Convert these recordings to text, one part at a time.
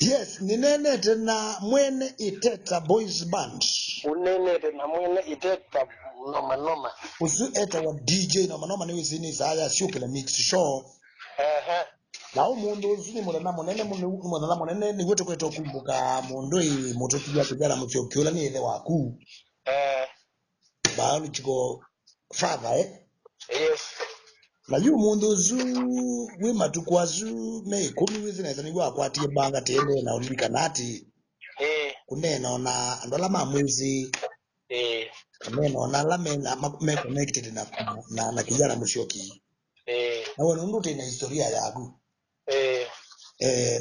Yes, ninenete na mwene Iteta Boys Band. Unenete na mwene Iteta noma. Usu eta wa DJ noma ni wizini zaya siukile mix show. Na umundu usu ni mwana munene ni wote kwetu kumbuka mundu motopia kujala mutiokiula ni ile waku. Biological father Yes. Na yu mundu usu we matukwazu me kumi wizini zani wakwatie banga tende na ulika nati. Kunena na andola mamwezi. Kunena na lamena me connected na kijana Musyoki. Na wana ndu tena historia yaku.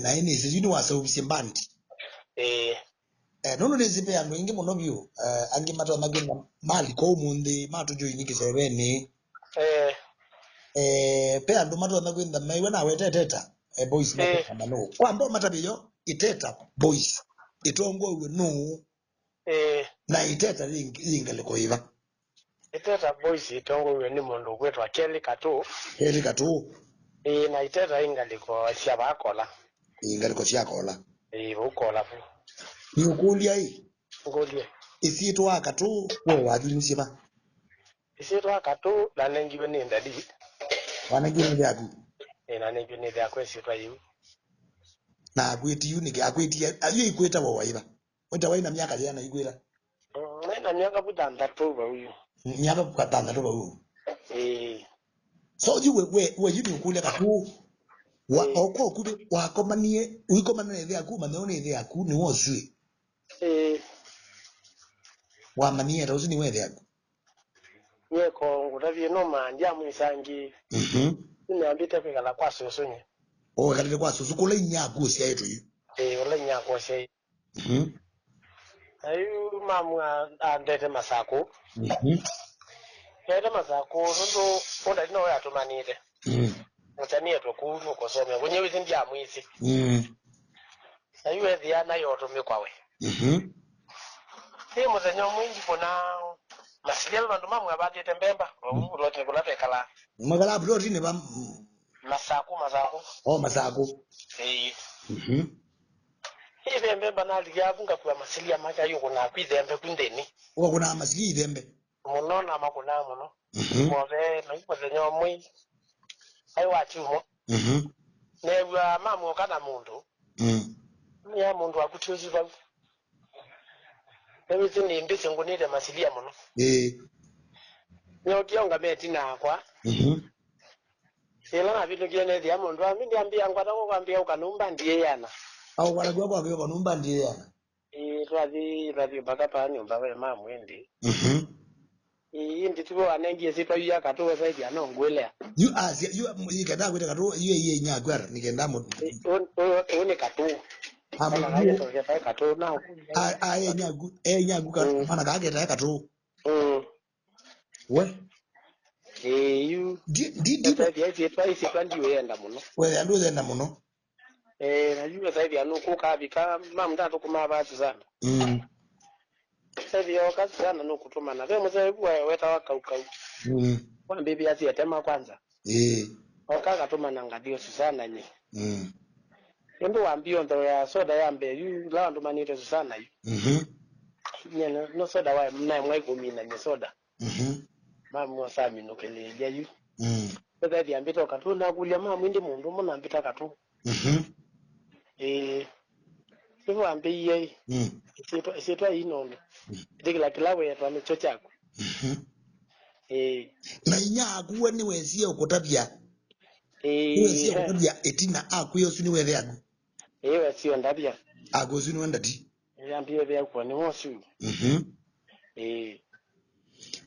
Na ini sijini wasa ubisimbandi. Nono nezipe ya mwingi monobio. Angi mato magenda mali kwa umundi. Mato juu iniki sebeni. Pe andu mato magenda maiwe na wete teta. Boys mato mano. Kwa mbo matabiyo. Iteta boys. Itongo uwe no. Na Iteta lingale kwa hiva. Iteta boys itongo uwe ni mundu kwetu wa Kelly Katu. Kelly Katu. Na Iteta ingaliko siabakola. Ingaliko siakola. Ukola fu. Ni ukulia hii. Ukulia. Isitu waka tu. Wewe wajuli msiba. Isitu waka tu. Na nengiwe ni ndadi. Wanengiwe ni yaku. Na nengiwe ni yaku isitu wa yu. Na akweti unike akweti ayo ikweta wa waiba weta waina miaka jana igwira na miaka butandatu ba uyu miaka butandatu ba uyu so you we you ukule katu wa oko kube wa komanie uikomana ne yaku manone ne yaku ni wozwe wa manie rozi ni we yaku yeko ngutavye no manja mwisangi ni ambite kala kwa sosonye kalile kwa susu kule nyaku sia yetu yu ole nyako sia ayu mamu andete masako masako ndo oda dino ya tumanite mutanie to kuno kosome kunye wizindi ya mwisi ayu ethia na yoto mikwawe muzenyo mwingi kona masilia bandu mamu abadite mbemba urote kulate kala magala broti ne ba masako masako Ibe mbemba naliya bunga kwa masilia maka yuko na kwidembe kundeni. Uko kuna masiki idembe. Munona makuna muno. Move no ipozenyo mwi. Ai wachumo. Nebwa mamu kana mundu. Ya mundu akutuzi ba. Ebizi ni mbise ngunire masilia muno. Nyokia ungameti na kwa. Ela na bitu kiene dia mundu amindi ambia ngwata ko kwambia ukanumba ndiye yana. Au wala gwa kwa kanumba ndiye yana. Radio baka pa nyumba we mamu ndi. Ndi tuko anengie sipa ya katoa zaidi anongwelea. You kada kwete katoa iye nyagwara nikenda mo. One katoa. Amu to katoa na. Nyagu ka mana ka geta katoa. We You di sipa ndiwe enda muno. We ndo enda muno. Na yule zaidi anuko kabika mamu ndatu kumabati sana. Sasa yo kazi sana nukutuma na wewe mzee kwa weta wakauka. Kwa bibi asiyetema kwanza. Okaka tuma na ngadio sana nyi. Ndo ambio ndo ya soda yambe yu la ndo manito sana yu. Nyene no soda wa mna mwa 10 na soda. Mamu wasami nokele ya yu. Sasa dia ambito katuna kulia mamu ndi mundu mona ambita katu. Sivyo ambi yeye. Sitwa inono. Dikila kilawe ya twamecho chako. Na inyagu we ni wezie ukotabia. Wezie ukotabia etina akuyo sini we yagu. We sio ndabia. Ago sini wenda di. Ambie bya kwa ni wosu.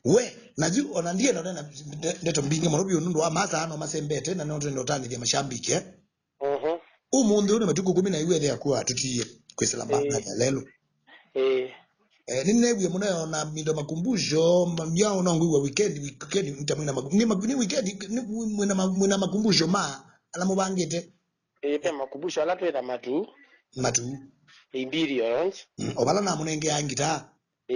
We naju onandie ndo na ndeto mbinge morobi onundo wa masa ano masembete na ndo ndotani vya mashambiki umundu une matuko 10 na iwe ya kwa tutiye kwesela mbanga ya lelo ninebwe munayo na mindo makumbusho myao na ngwi wa weekend mtamwina ni weekend mwina makumbusho ala mubangete pe makumbusho ala tweda matu imbiri orange obala na munenge angita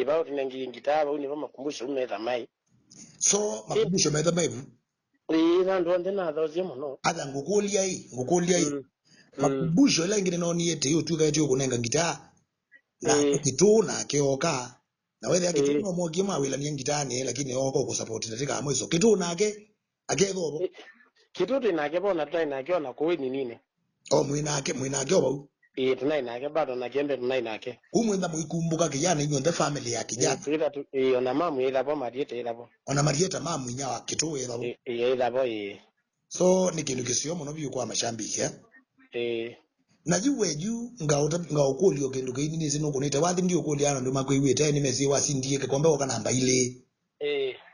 ba utinengi ngita ba uni makumbusho umeza mai so makumbusho meza mai na ndo ndena dozi muno ada ngukulia hii makumbusho ila ingine no niete yo tuka yo kunenga ngita na kitu na keoka na wewe kitu no mogi mawila ni ngitani lakini oko ku support ndatika amwezo kitu nake agetho kitu tinake bona tutainake ona kuwi ni nini mwinake obo tunainake bado na jembe tunainake umwenda muikumbuka kijana inyo the family ya kijana ona mamu ila bo mariete ila bo ona marieta mamu nyawa kitu ila bo ila bo so ni kindu kisio muno byu kwa mashambiki na juwe ju ngaukoli okendo kaini ni sino kunita wathi ndio koli ana ndo makwiwite ni mesi wasindie kekombe oka namba ile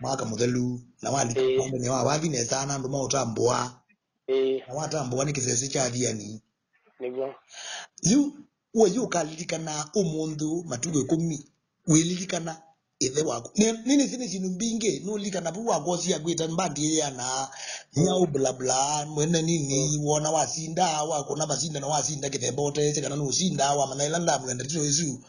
mwaka muthelu na wali kombe ne wathi ne sana ndo mautambua na watambua ni kisesi cha thiani niguo yu kalirikana umundu matugo 10 wilirikana ithe wako nini sini sinu mbinge no likana bu wako cia gwita mbandi ya na nyau bla bla mwene nini wona wasinda wako na basinda na wasinda kithembote kana no sinda wa manaila ndamwenda tito yesu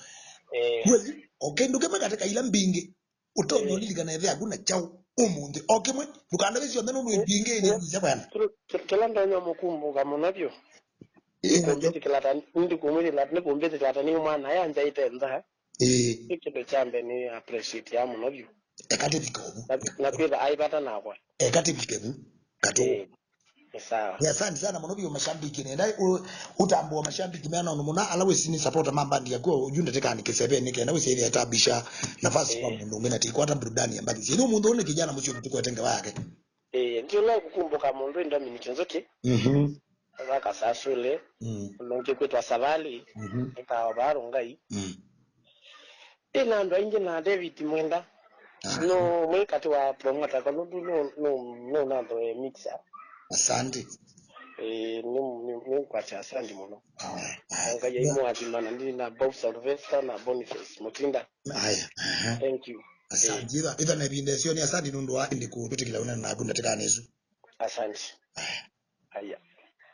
kweli okendo kepa katika ila mbinge utonyo lilikana ithe akuna chau umundu okemwe dukanda besio ndano no mbinge ni zabana tulanda nyo mukumbuka munabyo kumbiti kilata ndi kumwili latne kumbiti kilata ni mwana yanja itenza ikido chambe ni appreciate ya munabyo ekate bikobu na kwira aibata nakwa ekate bikebu kato sawa ya sana munabyo mashambiki nenda utambua mashambiki mena ono muna alawe sini support mambandi yako ujunda tekani kisebe nike na wese ile atabisha nafasi kwa mundu ngena tikwata burudani ambali sino mundu one kijana mcho mtuko tenge wake ndio la kukumbuka mundu ndo minikenzoke Waka sasule nonke kwetwa sabali eka barungai ina ndo inje na David Mwenda no mwekati wa promoter kwa no nando mixer asante ni kwa cha asante muno anga yaimu azimana ndi na Bob Sylvester na Boniface Mutinda haya thank you asante ida na bindesio ni asante ndo ndi ku tutikila una na kunda tekanezu asante haya